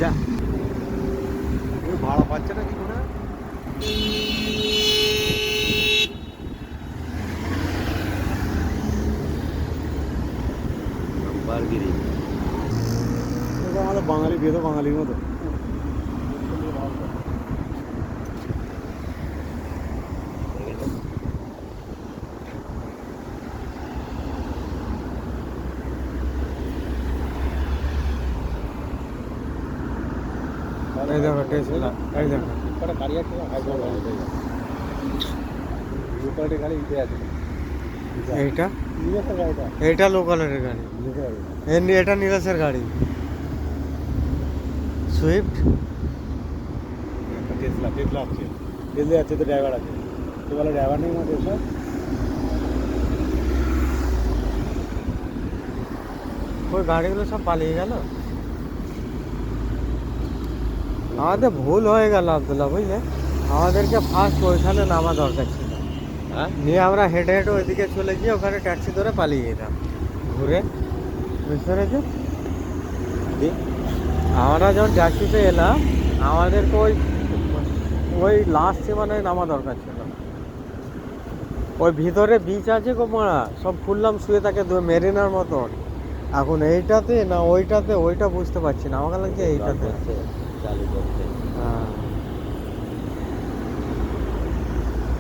যা ভাড়া পাচ্ছে না কি করে বারগিরি আমাদের বাঙালি বেদো বাঙালির মতো এই দেখো টেসলা এই দেখো একটা গাড়ি আছে লোকাল গাড়ি ইতে আছে এইটা নিলেসের গাড়িটা এইটা লোকালের গাড়ি এটা নিলেসের গাড়ি সুইফট টেসলা টেসলা আছে টেসলা আছে তো ড্রাইভার আছে তো বলে ড্রাইভার নেই আমাদের সব ওই গাড়িগুলো সব পালিয়ে গেল আমাদের ভুল হয়ে গেল আব্দুল্লাহ বুঝলে আমাদেরকে ফার্স্ট ওইখানে নামা দরকার ছিল নিয়ে আমরা হেঁটে হেঁটে ওইদিকে চলে গিয়ে ওখানে ট্যাক্সি ধরে পালিয়ে যেতাম ঘুরে বুঝতে পেরেছি আমরা যখন ট্যাক্সিতে এলাম আমাদেরকে ওই লাস্ট সীমানায় নামা দরকার ছিল ওই ভিতরে বিচ আছে গো মারা সব খুললাম শুয়ে থাকে মেরিনার মতন এখন এইটাতে না ওইটাতে ওইটা বুঝতে পারছি না আমাকে লাগছে এইটাতে চালু করতে হ্যাঁ